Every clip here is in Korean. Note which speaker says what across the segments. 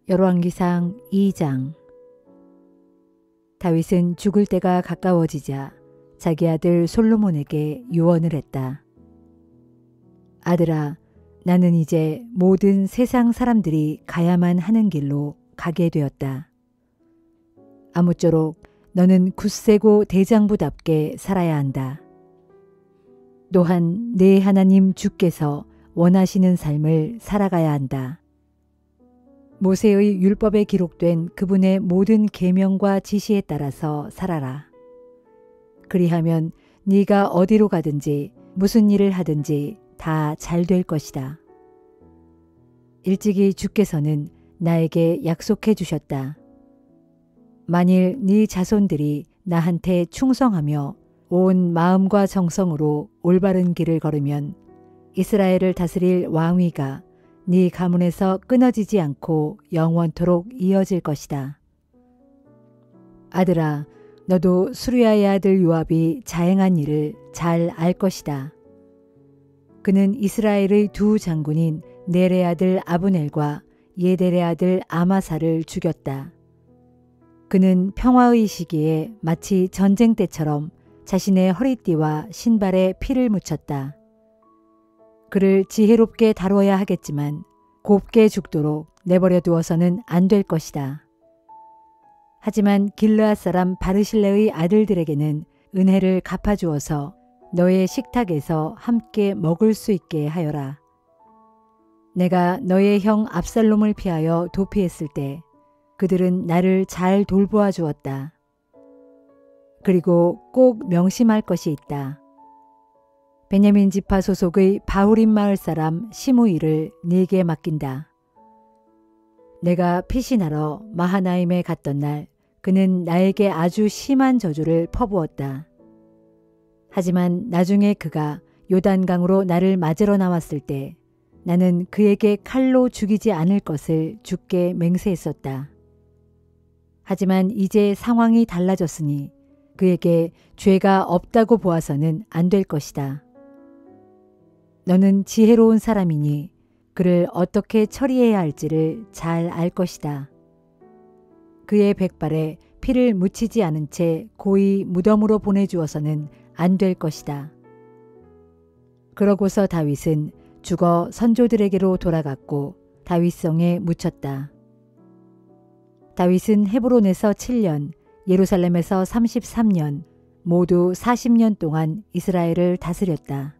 Speaker 1: 열왕기상 2장. 다윗은 죽을 때가 가까워지자 자기 아들 솔로몬에게 유언을 했다. 아들아, 나는 이제 모든 세상 사람들이 가야만 하는 길로 가게 되었다. 아무쪼록 너는 굳세고 대장부답게 살아야 한다. 또한 내 하나님 주께서 원하시는 삶을 살아가야 한다. 모세의 율법에 기록된 그분의 모든 계명과 지시에 따라서 살아라. 그리하면 네가 어디로 가든지 무슨 일을 하든지 다 잘 될 것이다. 일찍이 주께서는 나에게 약속해 주셨다. 만일 네 자손들이 나한테 충성하며 온 마음과 정성으로 올바른 길을 걸으면 이스라엘을 다스릴 왕위가 네 가문에서 끊어지지 않고 영원토록 이어질 것이다. 아들아, 너도 수르야의 아들 요압이 자행한 일을 잘 알 것이다. 그는 이스라엘의 두 장군인 넬의 아들 아브넬과 예델의 아들 아마사를 죽였다. 그는 평화의 시기에 마치 전쟁 때처럼 자신의 허리띠와 신발에 피를 묻혔다. 그를 지혜롭게 다뤄야 하겠지만 곱게 죽도록 내버려 두어서는 안 될 것이다. 하지만 길르앗 사람 바르실레의 아들들에게는 은혜를 갚아주어서 너의 식탁에서 함께 먹을 수 있게 하여라. 내가 너의 형 압살롬을 피하여 도피했을 때 그들은 나를 잘 돌보아 주었다. 그리고 꼭 명심할 것이 있다. 베냐민 지파 소속의 바후림 마을 사람 시므이를 네게 맡긴다. 내가 피신하러 마하나임에 갔던 날 그는 나에게 아주 심한 저주를 퍼부었다. 하지만 나중에 그가 요단강으로 나를 맞으러 나왔을 때 나는 그에게 칼로 죽이지 않을 것을 주께 맹세했었다. 하지만 이제 상황이 달라졌으니 그에게 죄가 없다고 보아서는 안 될 것이다. 너는 지혜로운 사람이니 그를 어떻게 처리해야 할지를 잘 알 것이다. 그의 백발에 피를 묻히지 않은 채 고이 무덤으로 보내주어서는 안 될 것이다. 그러고서 다윗은 죽어 선조들에게로 돌아갔고 다윗성에 묻혔다. 다윗은 헤브론에서 7년, 예루살렘에서 33년, 모두 40년 동안 이스라엘을 다스렸다.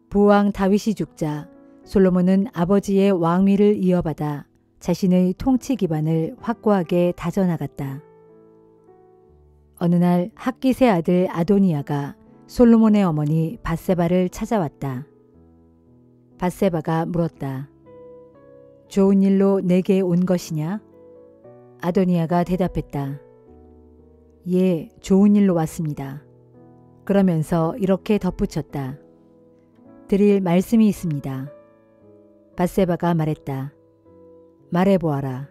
Speaker 1: 부왕 다윗이 죽자 솔로몬은 아버지의 왕위를 이어받아 자신의 통치 기반을 확고하게 다져나갔다. 어느 날 핫깃의 아들 아도니아가 솔로몬의 어머니 밧세바를 찾아왔다. 밧세바가 물었다. 좋은 일로 내게 온 것이냐? 아도니아가 대답했다. 예, 좋은 일로 왔습니다. 그러면서 이렇게 덧붙였다. 드릴 말씀이 있습니다. 밧세바가 말했다. 말해보아라.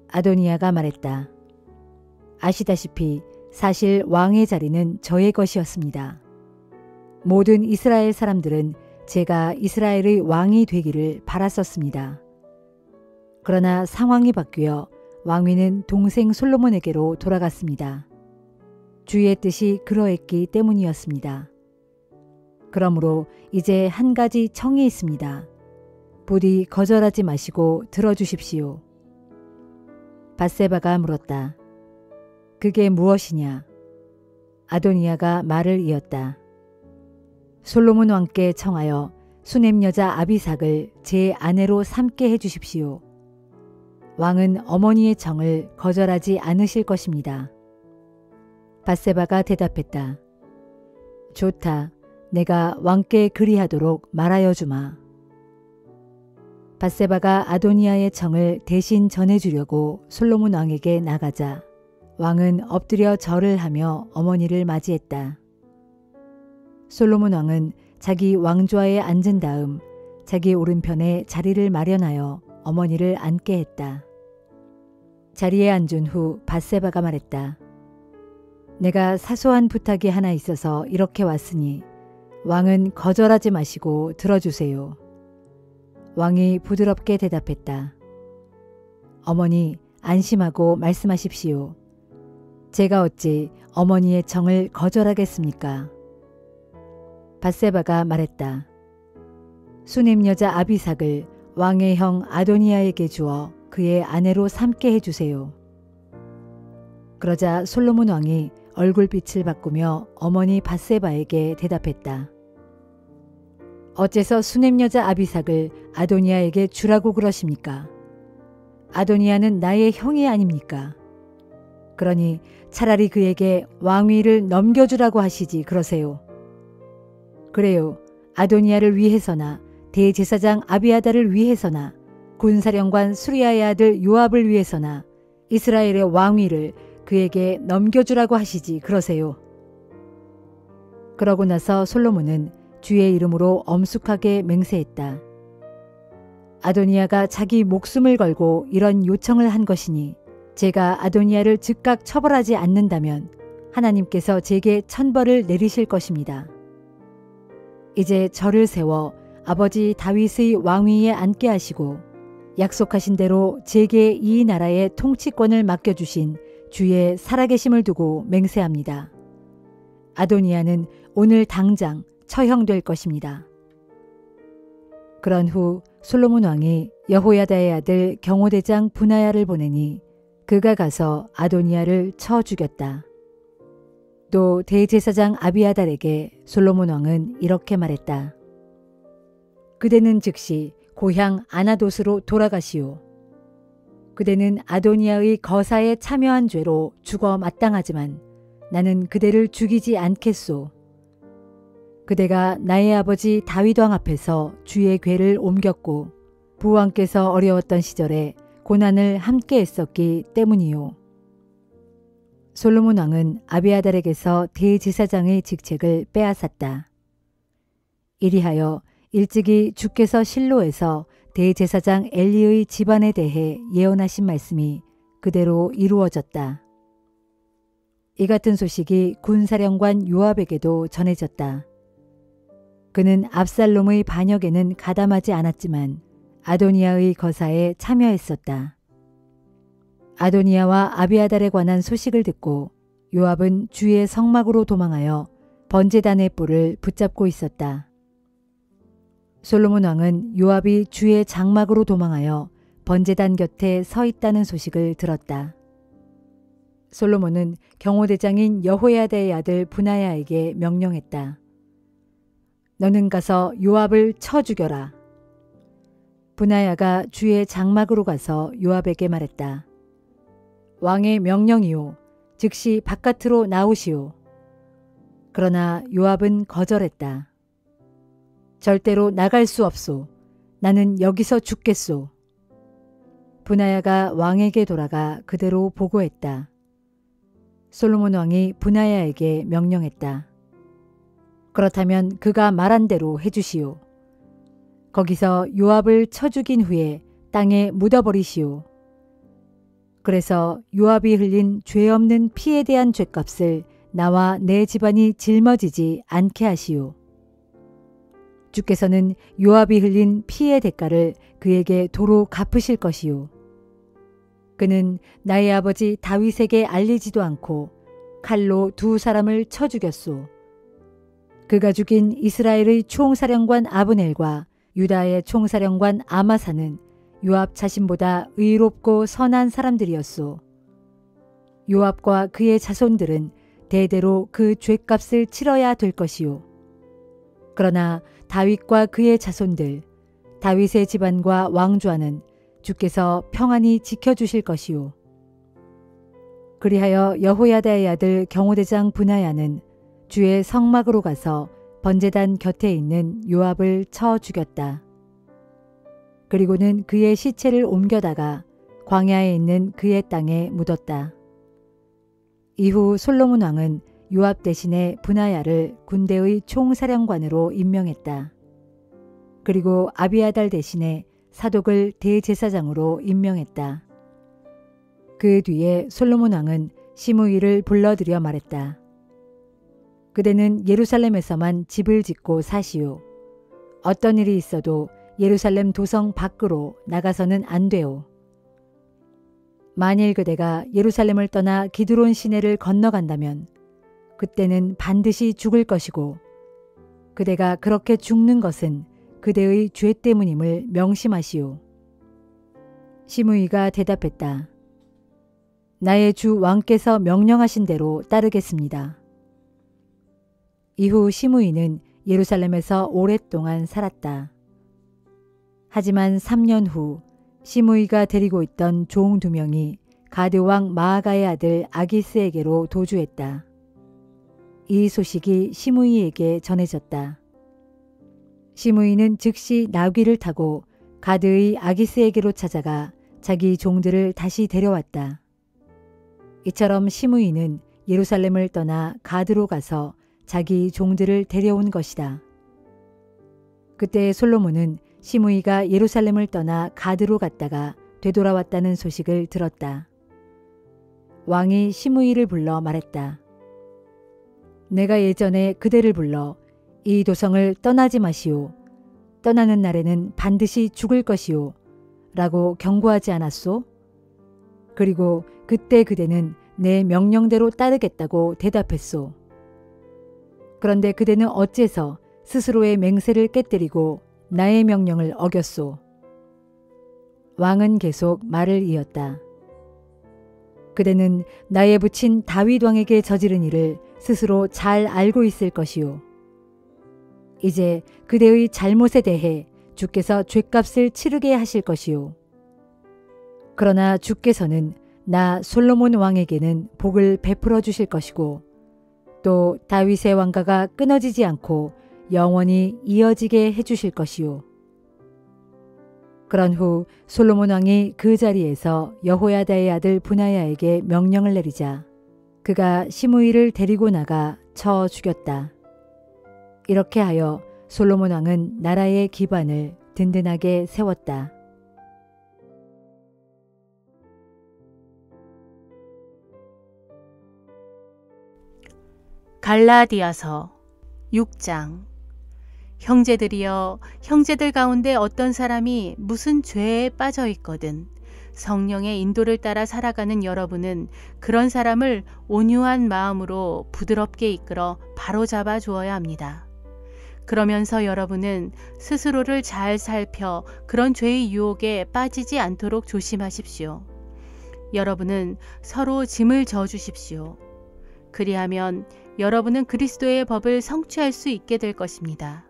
Speaker 1: 아도니아가 말했다. 아시다시피 사실 왕의 자리는 저의 것이었습니다. 모든 이스라엘 사람들은 제가 이스라엘의 왕이 되기를 바랐었습니다. 그러나 상황이 바뀌어 왕위는 동생 솔로몬에게로 돌아갔습니다. 주의 뜻이 그러했기 때문이었습니다. 그러므로 이제 한 가지 청이 있습니다. 부디 거절하지 마시고 들어주십시오. 밧세바가 물었다. 그게 무엇이냐? 아도니아가 말을 이었다. 솔로몬 왕께 청하여 수넴 여자 아비삭을 제 아내로 삼게 해주십시오. 왕은 어머니의 청을 거절하지 않으실 것입니다. 밧세바가 대답했다. 좋다. 내가 왕께 그리하도록 말하여 주마. 밧세바가 아도니아의 청을 대신 전해주려고 솔로몬 왕에게 나가자 왕은 엎드려 절을 하며 어머니를 맞이했다. 솔로몬 왕은 자기 왕좌에 앉은 다음 자기 오른편에 자리를 마련하여 어머니를 앉게 했다. 자리에 앉은 후 밧세바가 말했다. 내가 사소한 부탁이 하나 있어서 이렇게 왔으니 왕은 거절하지 마시고 들어주세요. 왕이 부드럽게 대답했다. 어머니 안심하고 말씀하십시오. 제가 어찌 어머니의 청을 거절하겠습니까? 밧세바가 말했다. 수넴 여자 아비삭을 왕의 형 아도니아에게 주어 그의 아내로 삼게 해주세요. 그러자 솔로몬 왕이 얼굴빛을 바꾸며 어머니 밧세바에게 대답했다. 어째서 수넴 여자 아비삭을 아도니아에게 주라고 그러십니까? 아도니아는 나의 형이 아닙니까? 그러니 차라리 그에게 왕위를 넘겨주라고 하시지 그러세요. 그래요. 아도니아를 위해서나 대제사장 아비아달을 위해서나 군사령관 수리아의 아들 요압을 위해서나 이스라엘의 왕위를 그에게 넘겨주라고 하시지 그러세요. 그러고 나서 솔로몬은 주의 이름으로 엄숙하게 맹세했다. 아도니아가 자기 목숨을 걸고 이런 요청을 한 것이니 제가 아도니아를 즉각 처벌하지 않는다면 하나님께서 제게 천벌을 내리실 것입니다. 이제 저를 세워 아버지 다윗의 왕위에 앉게 하시고 약속하신 대로 제게 이 나라의 통치권을 맡겨주신 주의 살아계심을 두고 맹세합니다. 아도니아는 오늘 당장 처형될 것입니다. 그런 후 솔로몬 왕이 여호야다의 아들 경호대장 분하야를 보내니 그가 가서 아도니아를 쳐 죽였다. 또 대제사장 아비아달에게 솔로몬 왕은 이렇게 말했다. 그대는 즉시 고향 아나돗으로 돌아가시오. 그대는 아도니아의 거사에 참여한 죄로 죽어 마땅하지만 나는 그대를 죽이지 않겠소. 그대가 나의 아버지 다윗왕 앞에서 주의 궤를 옮겼고 부왕께서 어려웠던 시절에 고난을 함께 했었기 때문이요. 솔로몬 왕은 아비아달에게서 대제사장의 직책을 빼앗았다. 이리하여 일찍이 주께서 실로에서 대제사장 엘리의 집안에 대해 예언하신 말씀이 그대로 이루어졌다. 이 같은 소식이 군사령관 요압에게도 전해졌다. 그는 압살롬의 반역에는 가담하지 않았지만 아도니아의 거사에 참여했었다. 아도니아와 아비아달에 관한 소식을 듣고 요압은 주의 성막으로 도망하여 번제단의 뿔을 붙잡고 있었다. 솔로몬 왕은 요압이 주의 장막으로 도망하여 번제단 곁에 서 있다는 소식을 들었다. 솔로몬은 경호대장인 여호야다의 아들 분하야에게 명령했다. 너는 가서 요압을 쳐 죽여라. 분하야가 주의 장막으로 가서 요압에게 말했다. 왕의 명령이요. 즉시 바깥으로 나오시오. 그러나 요압은 거절했다. 절대로 나갈 수 없소. 나는 여기서 죽겠소. 분하야가 왕에게 돌아가 그대로 보고했다. 솔로몬 왕이 분하야에게 명령했다. 그렇다면 그가 말한 대로 해주시오. 거기서 요압을 쳐 죽인 후에 땅에 묻어버리시오. 그래서 요압이 흘린 죄 없는 피에 대한 죄값을 나와 내 집안이 짊어지지 않게 하시오. 주께서는 요압이 흘린 피의 대가를 그에게 도로 갚으실 것이오. 그는 나의 아버지 다윗에게 알리지도 않고 칼로 두 사람을 쳐 죽였소. 그가 죽인 이스라엘의 총사령관 아브넬과 유다의 총사령관 아마사는 요압 자신보다 의롭고 선한 사람들이었소. 요압과 그의 자손들은 대대로 그 죄값을 치러야 될 것이요. 그러나 다윗과 그의 자손들, 다윗의 집안과 왕좌는 주께서 평안히 지켜주실 것이요. 그리하여 여호야다의 아들 경호대장 분하야는 주의 성막으로 가서 번제단 곁에 있는 요압을 쳐 죽였다. 그리고는 그의 시체를 옮겨다가 광야에 있는 그의 땅에 묻었다. 이후 솔로몬 왕은 요압 대신에 분하야를 군대의 총사령관으로 임명했다. 그리고 아비아달 대신에 사독을 대제사장으로 임명했다. 그 뒤에 솔로몬 왕은 시므이를 불러들여 말했다. 그대는 예루살렘에서만 집을 짓고 사시오. 어떤 일이 있어도 예루살렘 도성 밖으로 나가서는 안 돼오. 만일 그대가 예루살렘을 떠나 기드론 시내를 건너간다면 그때는 반드시 죽을 것이고 그대가 그렇게 죽는 것은 그대의 죄 때문임을 명심하시오. 시므이가 대답했다. 나의 주 왕께서 명령하신 대로 따르겠습니다. 이후 시므이는 예루살렘에서 오랫동안 살았다. 하지만 3년 후 시므이가 데리고 있던 종 2명이 가드 왕 마아가의 아들 아기스에게로 도주했다. 이 소식이 시므이에게 전해졌다. 시므이는 즉시 나귀를 타고 가드의 아기스에게로 찾아가 자기 종들을 다시 데려왔다. 이처럼 시므이는 예루살렘을 떠나 가드로 가서 자기 종들을 데려온 것이다. 그때 솔로몬은 시므이가 예루살렘을 떠나 가드로 갔다가 되돌아왔다는 소식을 들었다. 왕이 시므이를 불러 말했다. 내가 예전에 그대를 불러 이 도성을 떠나지 마시오. 떠나는 날에는 반드시 죽을 것이오. 라고 경고하지 않았소? 그리고 그때 그대는 내 명령대로 따르겠다고 대답했소. 그런데 그대는 어째서 스스로의 맹세를 깨뜨리고 나의 명령을 어겼소? 왕은 계속 말을 이었다. 그대는 나의 부친 다윗 왕에게 저지른 일을 스스로 잘 알고 있을 것이오. 이제 그대의 잘못에 대해 주께서 죗값을 치르게 하실 것이오. 그러나 주께서는 나 솔로몬 왕에게는 복을 베풀어 주실 것이고 또 다윗의 왕가가 끊어지지 않고 영원히 이어지게 해주실 것이오. 그런 후 솔로몬 왕이 그 자리에서 여호야다의 아들 브나야에게 명령을 내리자 그가 시므이를 데리고 나가 쳐 죽였다. 이렇게 하여 솔로몬 왕은 나라의 기반을 든든하게 세웠다.
Speaker 2: 갈라디아서 6장. 형제들이여, 형제들 가운데 어떤 사람이 무슨 죄에 빠져 있거든 성령의 인도를 따라 살아가는 여러분은 그런 사람을 온유한 마음으로 부드럽게 이끌어 바로잡아 주어야 합니다. 그러면서 여러분은 스스로를 잘 살펴 그런 죄의 유혹에 빠지지 않도록 조심하십시오. 여러분은 서로 짐을 져 주십시오. 그리하면 여러분은 그리스도의 법을 성취할 수 있게 될 것입니다.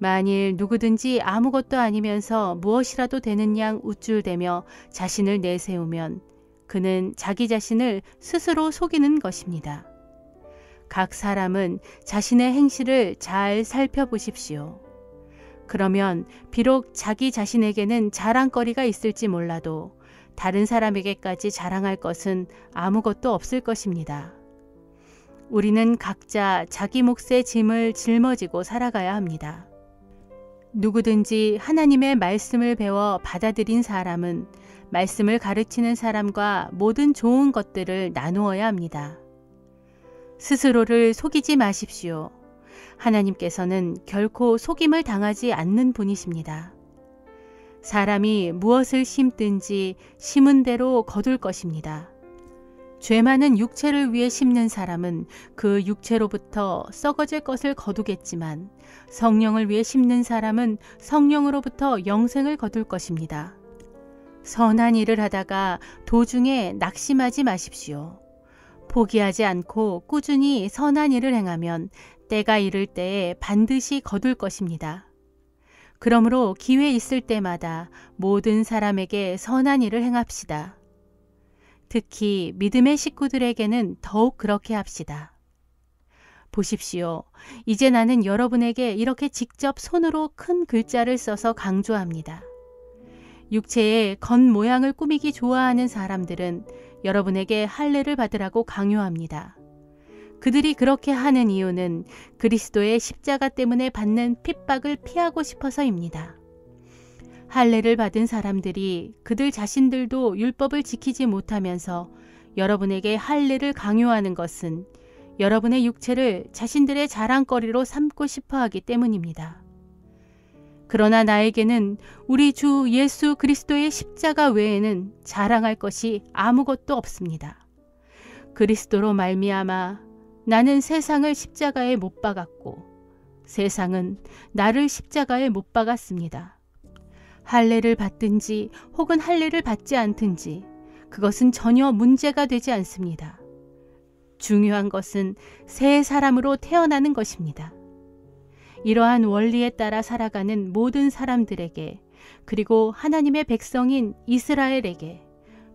Speaker 2: 만일 누구든지 아무것도 아니면서 무엇이라도 되는 양 우쭐대며 자신을 내세우면 그는 자기 자신을 스스로 속이는 것입니다. 각 사람은 자신의 행실을 잘 살펴보십시오. 그러면 비록 자기 자신에게는 자랑거리가 있을지 몰라도 다른 사람에게까지 자랑할 것은 아무것도 없을 것입니다. 우리는 각자 자기 몫의 짐을 짊어지고 살아가야 합니다. 누구든지 하나님의 말씀을 배워 받아들인 사람은 말씀을 가르치는 사람과 모든 좋은 것들을 나누어야 합니다. 스스로를 속이지 마십시오. 하나님께서는 결코 속임을 당하지 않는 분이십니다. 사람이 무엇을 심든지 심은 대로 거둘 것입니다. 죄 많은 육체를 위해 심는 사람은 그 육체로부터 썩어질 것을 거두겠지만 성령을 위해 심는 사람은 성령으로부터 영생을 거둘 것입니다. 선한 일을 하다가 도중에 낙심하지 마십시오. 포기하지 않고 꾸준히 선한 일을 행하면 때가 이를 때에 반드시 거둘 것입니다. 그러므로 기회 있을 때마다 모든 사람에게 선한 일을 행합시다. 특히 믿음의 식구들에게는 더욱 그렇게 합시다. 보십시오. 이제 나는 여러분에게 이렇게 직접 손으로 큰 글자를 써서 강조합니다. 육체의 겉모양을 꾸미기 좋아하는 사람들은 여러분에게 할례를 받으라고 강요합니다. 그들이 그렇게 하는 이유는 그리스도의 십자가 때문에 받는 핍박을 피하고 싶어서입니다. 할례를 받은 사람들이 그들 자신들도 율법을 지키지 못하면서 여러분에게 할례를 강요하는 것은 여러분의 육체를 자신들의 자랑거리로 삼고 싶어 하기 때문입니다. 그러나 나에게는 우리 주 예수 그리스도의 십자가 외에는 자랑할 것이 아무것도 없습니다. 그리스도로 말미암아 나는 세상을 십자가에 못 박았고 세상은 나를 십자가에 못 박았습니다. 할례를 받든지 혹은 할례를 받지 않든지 그것은 전혀 문제가 되지 않습니다. 중요한 것은 새 사람으로 태어나는 것입니다. 이러한 원리에 따라 살아가는 모든 사람들에게 그리고 하나님의 백성인 이스라엘에게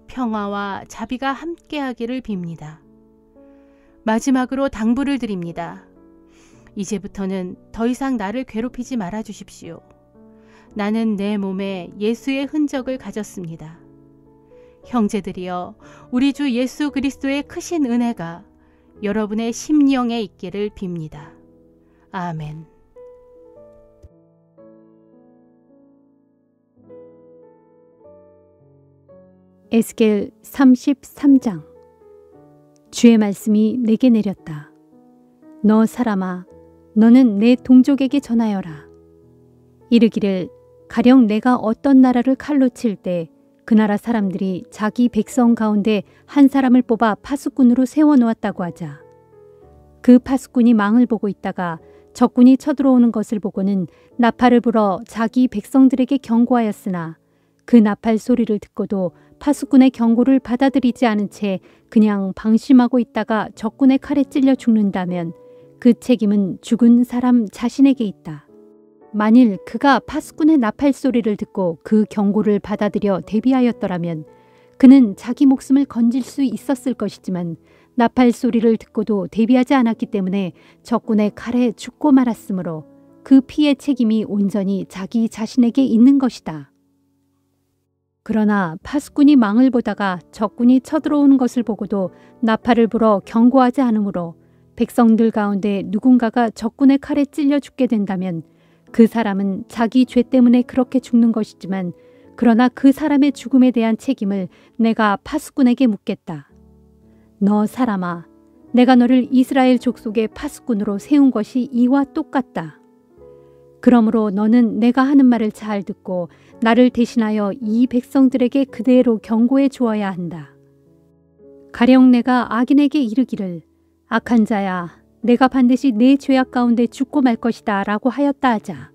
Speaker 2: 평화와 자비가 함께하기를 빕니다. 마지막으로 당부를 드립니다. 이제부터는 더 이상 나를 괴롭히지 말아 주십시오. 나는 내 몸에 예수의 흔적을 가졌습니다. 형제들이여, 우리 주 예수 그리스도의 크신 은혜가 여러분의 심령에 있기를 빕니다. 아멘.
Speaker 3: 에스겔 33장. 주의 말씀이 내게 내렸다. 너 사람아, 너는 내 동족에게 전하여라. 이르기를, 가령 내가 어떤 나라를 칼로 칠 때 그 나라 사람들이 자기 백성 가운데 한 사람을 뽑아 파수꾼으로 세워놓았다고 하자. 그 파수꾼이 망을 보고 있다가 적군이 쳐들어오는 것을 보고는 나팔을 불어 자기 백성들에게 경고하였으나 그 나팔 소리를 듣고도 파수꾼의 경고를 받아들이지 않은 채 그냥 방심하고 있다가 적군의 칼에 찔려 죽는다면 그 책임은 죽은 사람 자신에게 있다. 만일 그가 파수꾼의 나팔 소리를 듣고 그 경고를 받아들여 대비하였더라면 그는 자기 목숨을 건질 수 있었을 것이지만 나팔 소리를 듣고도 대비하지 않았기 때문에 적군의 칼에 죽고 말았으므로 그 피의 책임이 온전히 자기 자신에게 있는 것이다. 그러나 파수꾼이 망을 보다가 적군이 쳐들어오는 것을 보고도 나팔을 불어 경고하지 않으므로 백성들 가운데 누군가가 적군의 칼에 찔려 죽게 된다면 그 사람은 자기 죄 때문에 그렇게 죽는 것이지만 그러나 그 사람의 죽음에 대한 책임을 내가 파수꾼에게 묻겠다. 너 사람아, 내가 너를 이스라엘 족속의 파수꾼으로 세운 것이 이와 똑같다. 그러므로 너는 내가 하는 말을 잘 듣고 나를 대신하여 이 백성들에게 그대로 경고해 주어야 한다. 가령 내가 악인에게 이르기를, 악한 자야, 내가 반드시 내 죄악 가운데 죽고 말 것이다 라고 하였다 하자.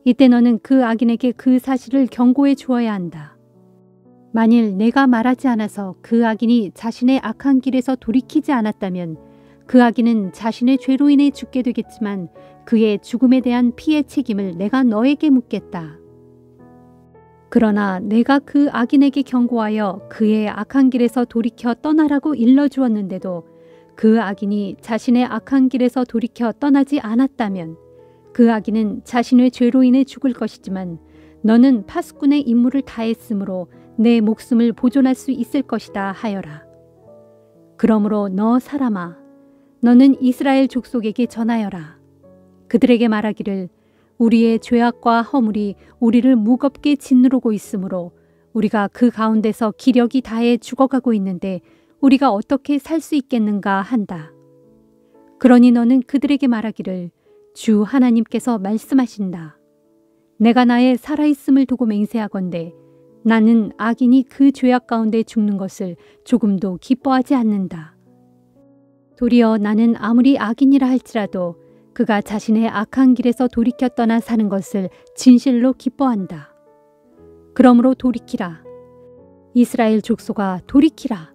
Speaker 3: 이때 너는 그 악인에게 그 사실을 경고해 주어야 한다. 만일 내가 말하지 않아서 그 악인이 자신의 악한 길에서 돌이키지 않았다면 그 악인은 자신의 죄로 인해 죽게 되겠지만 그의 죽음에 대한 피해 책임을 내가 너에게 묻겠다. 그러나 내가 그 악인에게 경고하여 그의 악한 길에서 돌이켜 떠나라고 일러주었는데도 그 악인이 자신의 악한 길에서 돌이켜 떠나지 않았다면 그 악인은 자신의 죄로 인해 죽을 것이지만 너는 파수꾼의 임무를 다했으므로 내 목숨을 보존할 수 있을 것이다 하여라. 그러므로 너 사람아, 너는 이스라엘 족속에게 전하여라. 그들에게 말하기를, 우리의 죄악과 허물이 우리를 무겁게 짓누르고 있으므로 우리가 그 가운데서 기력이 다해 죽어가고 있는데 우리가 어떻게 살 수 있겠는가 한다. 그러니 너는 그들에게 말하기를, 주 하나님께서 말씀하신다. 내가 나의 살아있음을 두고 맹세하건대 나는 악인이 그 죄악 가운데 죽는 것을 조금도 기뻐하지 않는다. 도리어 나는 아무리 악인이라 할지라도 그가 자신의 악한 길에서 돌이켜 떠나 사는 것을 진실로 기뻐한다. 그러므로 돌이키라. 이스라엘 족속아, 돌이키라.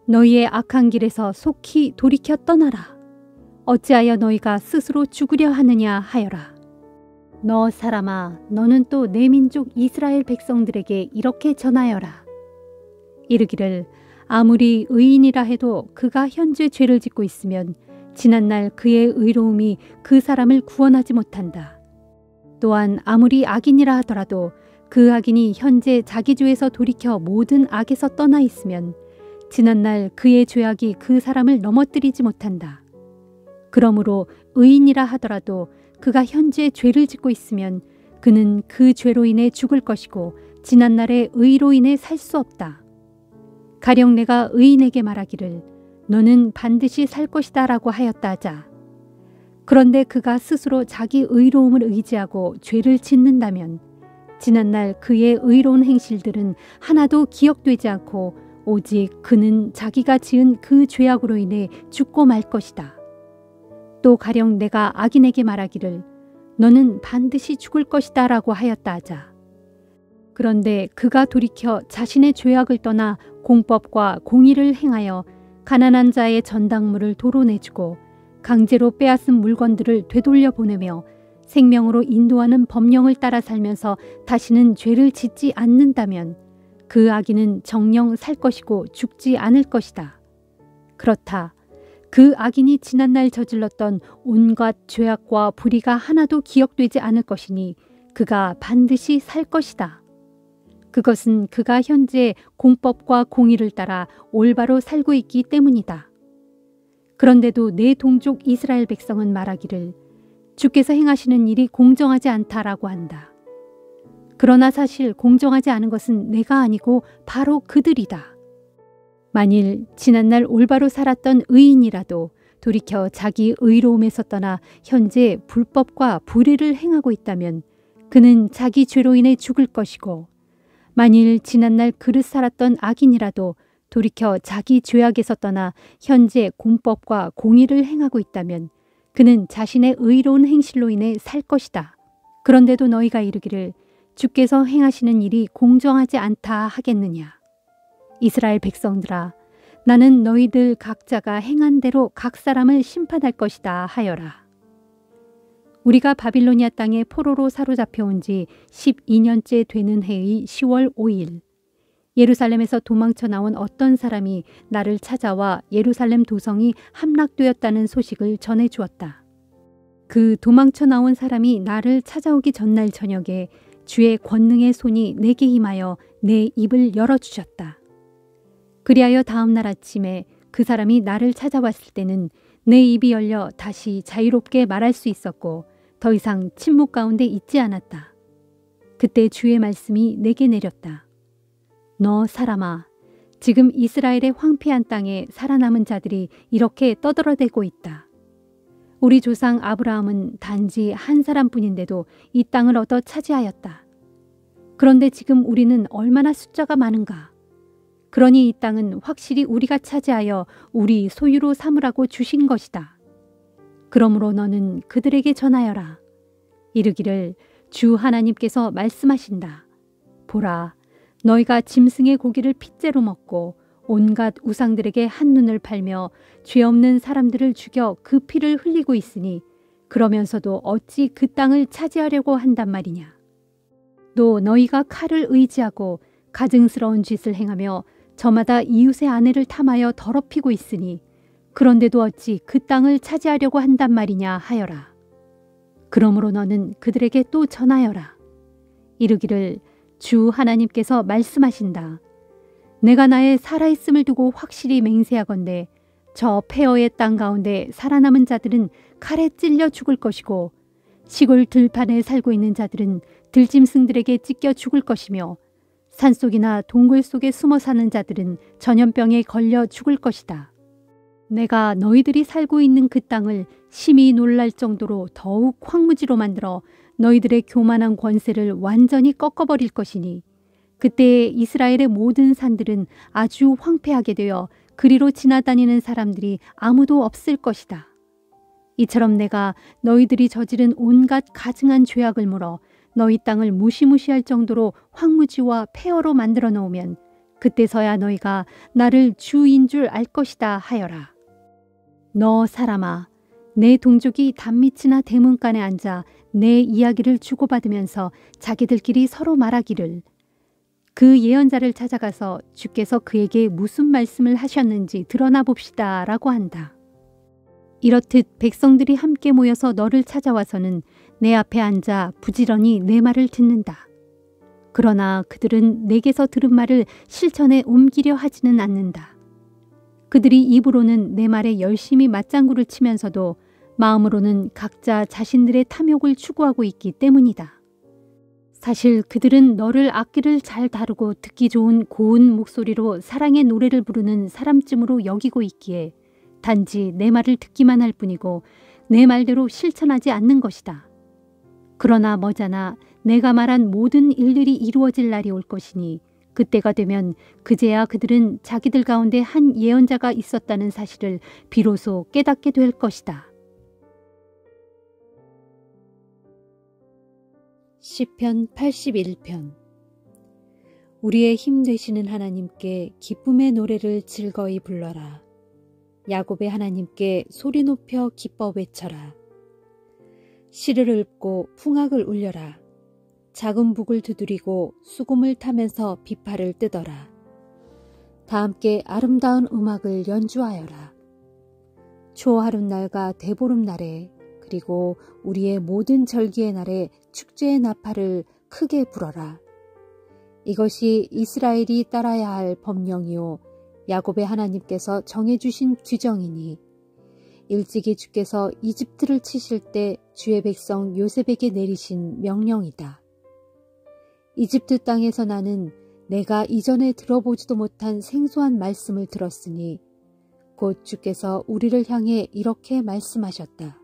Speaker 3: 너희의 악한 길에서 속히 돌이켜 떠나라. 어찌하여 너희가 스스로 죽으려 하느냐 하여라. 너 사람아, 너는 또 내 민족 이스라엘 백성들에게 이렇게 전하여라. 이르기를, 아무리 의인이라 해도 그가 현재 죄를 짓고 있으면 지난날 그의 의로움이 그 사람을 구원하지 못한다. 또한 아무리 악인이라 하더라도 그 악인이 현재 자기 죄에서 돌이켜 모든 악에서 떠나 있으면 지난날 그의 죄악이 그 사람을 넘어뜨리지 못한다. 그러므로 의인이라 하더라도 그가 현재 죄를 짓고 있으면 그는 그 죄로 인해 죽을 것이고 지난날의 의로 인해 살 수 없다. 가령 내가 의인에게 말하기를 너는 반드시 살 것이다 라고 하였다 하자. 그런데 그가 스스로 자기 의로움을 의지하고 죄를 짓는다면 지난날 그의 의로운 행실들은 하나도 기억되지 않고 오직 그는 자기가 지은 그 죄악으로 인해 죽고 말 것이다. 또 가령 내가 악인에게 말하기를 너는 반드시 죽을 것이다 라고 하였다 하자. 그런데 그가 돌이켜 자신의 죄악을 떠나 공법과 공의를 행하여 가난한 자의 전당물을 도로 내주고 강제로 빼앗은 물건들을 되돌려 보내며 생명으로 인도하는 법령을 따라 살면서 다시는 죄를 짓지 않는다면 그 악인은 정녕 살 것이고 죽지 않을 것이다. 그렇다. 그 악인이 지난날 저질렀던 온갖 죄악과 불의가 하나도 기억되지 않을 것이니 그가 반드시 살 것이다. 그것은 그가 현재 공법과 공의를 따라 올바로 살고 있기 때문이다. 그런데도 내 동족 이스라엘 백성은 말하기를 주께서 행하시는 일이 공정하지 않다라고 한다. 그러나 사실 공정하지 않은 것은 내가 아니고 바로 그들이다. 만일 지난날 올바로 살았던 의인이라도 돌이켜 자기 의로움에서 떠나 현재 불법과 불의를 행하고 있다면 그는 자기 죄로 인해 죽을 것이고, 만일 지난날 그릇 살았던 악인이라도 돌이켜 자기 죄악에서 떠나 현재 공법과 공의를 행하고 있다면 그는 자신의 의로운 행실로 인해 살 것이다. 그런데도 너희가 이르기를 주께서 행하시는 일이 공정하지 않다 하겠느냐. 이스라엘 백성들아, 나는 너희들 각자가 행한 대로 각 사람을 심판할 것이다 하여라. 우리가 바빌로니아 땅에 포로로 사로잡혀 온 지 12년째 되는 해의 10월 5일, 예루살렘에서 도망쳐 나온 어떤 사람이 나를 찾아와 예루살렘 도성이 함락되었다는 소식을 전해 주었다. 그 도망쳐 나온 사람이 나를 찾아오기 전날 저녁에 주의 권능의 손이 내게 임하여 내 입을 열어주셨다. 그리하여 다음 날 아침에 그 사람이 나를 찾아왔을 때는 내 입이 열려 다시 자유롭게 말할 수 있었고 더 이상 침묵 가운데 있지 않았다. 그때 주의 말씀이 내게 내렸다. 너 사람아, 지금 이스라엘의 황폐한 땅에 살아남은 자들이 이렇게 떠들어대고 있다. 우리 조상 아브라함은 단지 한 사람뿐인데도 이 땅을 얻어 차지하였다. 그런데 지금 우리는 얼마나 숫자가 많은가. 그러니 이 땅은 확실히 우리가 차지하여 우리 소유로 삼으라고 주신 것이다. 그러므로 너는 그들에게 전하여라. 이르기를 주 하나님께서 말씀하신다. 보라, 너희가 짐승의 고기를 핏째로 먹고 온갖 우상들에게 한눈을 팔며 죄 없는 사람들을 죽여 그 피를 흘리고 있으니 그러면서도 어찌 그 땅을 차지하려고 한단 말이냐. 또 너희가 칼을 의지하고 가증스러운 짓을 행하며 저마다 이웃의 아내를 탐하여 더럽히고 있으니 그런데도 어찌 그 땅을 차지하려고 한단 말이냐 하여라. 그러므로 너는 그들에게 또 전하여라. 이르기를 주 하나님께서 말씀하신다. 내가 나의 살아있음을 두고 확실히 맹세하건대 저 폐허의 땅 가운데 살아남은 자들은 칼에 찔려 죽을 것이고 시골 들판에 살고 있는 자들은 들짐승들에게 찢겨 죽을 것이며 산속이나 동굴 속에 숨어 사는 자들은 전염병에 걸려 죽을 것이다. 내가 너희들이 살고 있는 그 땅을 심히 놀랄 정도로 더욱 황무지로 만들어 너희들의 교만한 권세를 완전히 꺾어버릴 것이니 그때 이스라엘의 모든 산들은 아주 황폐하게 되어 그리로 지나다니는 사람들이 아무도 없을 것이다. 이처럼 내가 너희들이 저지른 온갖 가증한 죄악을 물어 너희 땅을 무시무시할 정도로 황무지와 폐허로 만들어 놓으면 그때서야 너희가 나를 주인 줄 알 것이다 하여라. 너 사람아, 내 동족이 단밑이나 대문간에 앉아 내 이야기를 주고받으면서 자기들끼리 서로 말하기를 그 예언자를 찾아가서 주께서 그에게 무슨 말씀을 하셨는지 드러나 봅시다 라고 한다. 이렇듯 백성들이 함께 모여서 너를 찾아와서는 내 앞에 앉아 부지런히 내 말을 듣는다. 그러나 그들은 내게서 들은 말을 실천에 옮기려 하지는 않는다. 그들이 입으로는 내 말에 열심히 맞장구를 치면서도 마음으로는 각자 자신들의 탐욕을 추구하고 있기 때문이다. 사실 그들은 너를 악기를 잘 다루고 듣기 좋은 고운 목소리로 사랑의 노래를 부르는 사람쯤으로 여기고 있기에 단지 내 말을 듣기만 할 뿐이고 내 말대로 실천하지 않는 것이다. 그러나 머자나 내가 말한 모든 일들이 이루어질 날이 올 것이니 그때가 되면 그제야 그들은 자기들 가운데 한 예언자가 있었다는 사실을 비로소 깨닫게 될 것이다. 시편 81편. 우리의 힘 되시는 하나님께 기쁨의 노래를 즐거이 불러라. 야곱의 하나님께 소리 높여 기뻐 외쳐라. 시를 읊고 풍악을 울려라. 작은 북을 두드리고 수금을 타면서 비파를 뜯어라. 다 함께 아름다운 음악을 연주하여라. 초하룻날과 대보름날에 그리고 우리의 모든 절기의 날에 축제의 나팔을 크게 불어라. 이것이 이스라엘이 따라야 할 법령이요 야곱의 하나님께서 정해주신 규정이니 일찍이 주께서 이집트를 치실 때 주의 백성 요셉에게 내리신 명령이다. 이집트 땅에서 나는 내가 이전에 들어보지도 못한 생소한 말씀을 들었으니 곧 주께서 우리를 향해 이렇게 말씀하셨다.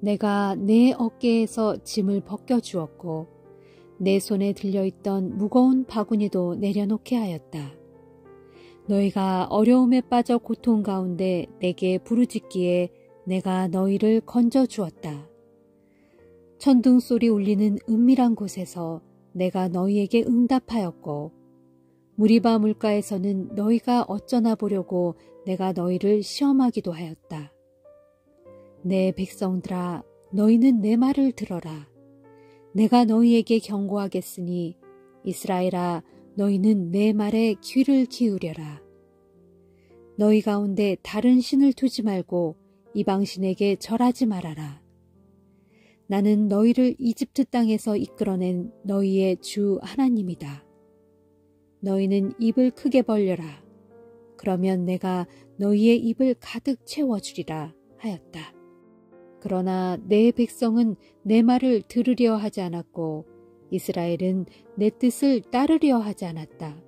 Speaker 3: 내가 내 어깨에서 짐을 벗겨주었고 내 손에 들려있던 무거운 바구니도 내려놓게 하였다. 너희가 어려움에 빠져 고통 가운데 내게 부르짖기에 내가 너희를 건져주었다. 천둥 소리 울리는 은밀한 곳에서 내가 너희에게 응답하였고 무리바 물가에서는 너희가 어쩌나 보려고 내가 너희를 시험하기도 하였다. 내 백성들아, 너희는 내 말을 들어라. 내가 너희에게 경고하겠으니 이스라엘아, 너희는 내 말에 귀를 기울여라. 너희 가운데 다른 신을 두지 말고 이방신에게 절하지 말아라. 나는 너희를 이집트 땅에서 이끌어낸 너희의 주 하나님이다. 너희는 입을 크게 벌려라. 그러면 내가 너희의 입을 가득 채워주리라 하였다. 그러나 내 백성은 내 말을 들으려 하지 않았고 이스라엘은 내 뜻을 따르려 하지 않았다.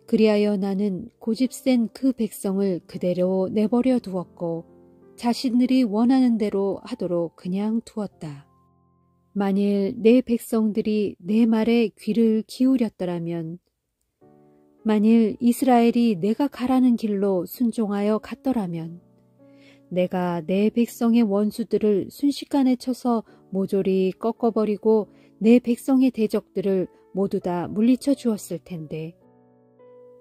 Speaker 3: 그리하여 나는 고집센 그 백성을 그대로 내버려 두었고 자신들이 원하는 대로 하도록 그냥 두었다. 만일 내 백성들이 내 말에 귀를 기울였더라면 만일 이스라엘이 내가 가라는 길로 순종하여 갔더라면 내가 내 백성의 원수들을 순식간에 쳐서 모조리 꺾어버리고 내 백성의 대적들을 모두 다 물리쳐 주었을 텐데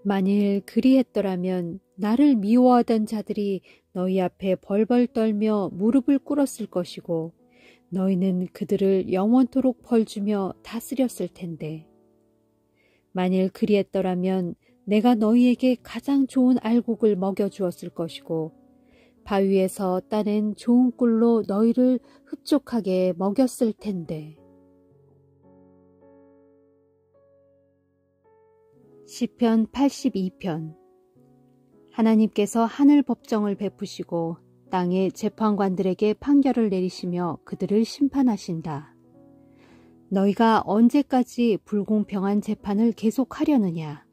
Speaker 3: 만일 그리했더라면 나를 미워하던 자들이 너희 앞에 벌벌 떨며 무릎을 꿇었을 것이고 너희는 그들을 영원토록 벌주며 다스렸을 텐데 만일 그리했더라면 내가 너희에게 가장 좋은 알곡을 먹여주었을 것이고 바위에서 따낸 좋은 꿀로 너희를 흡족하게 먹였을 텐데. 시편 82편. 하나님께서 하늘 법정을 베푸시고 땅의 재판관들에게 판결을 내리시며 그들을 심판하신다. 너희가 언제까지 불공평한 재판을 계속하려느냐?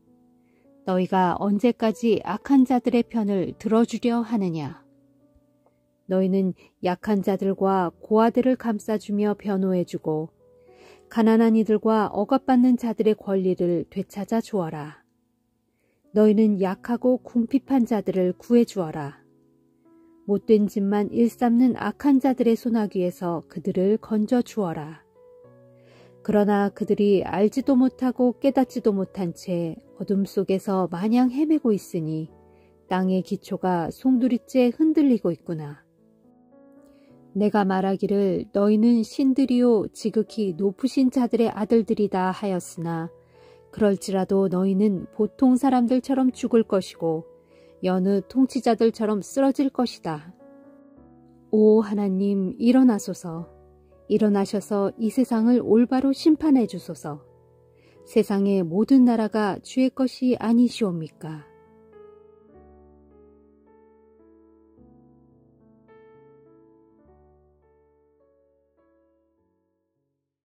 Speaker 3: 너희가 언제까지 악한 자들의 편을 들어주려 하느냐? 너희는 약한 자들과 고아들을 감싸주며 변호해주고 가난한 이들과 억압받는 자들의 권리를 되찾아 주어라. 너희는 약하고 궁핍한 자들을 구해주어라. 못된 짓만 일삼는 악한 자들의 소나기에서 그들을 건져주어라. 그러나 그들이 알지도 못하고 깨닫지도 못한 채 어둠 속에서 마냥 헤매고 있으니 땅의 기초가 송두리째 흔들리고 있구나. 내가 말하기를 너희는 신들이요 지극히 높으신 자들의 아들들이다 하였으나 그럴지라도 너희는 보통 사람들처럼 죽을 것이고 여느 통치자들처럼 쓰러질 것이다. 오 하나님 일어나소서. 일어나셔서 이 세상을 올바로 심판해 주소서. 세상의 모든 나라가 주의 것이 아니시옵니까?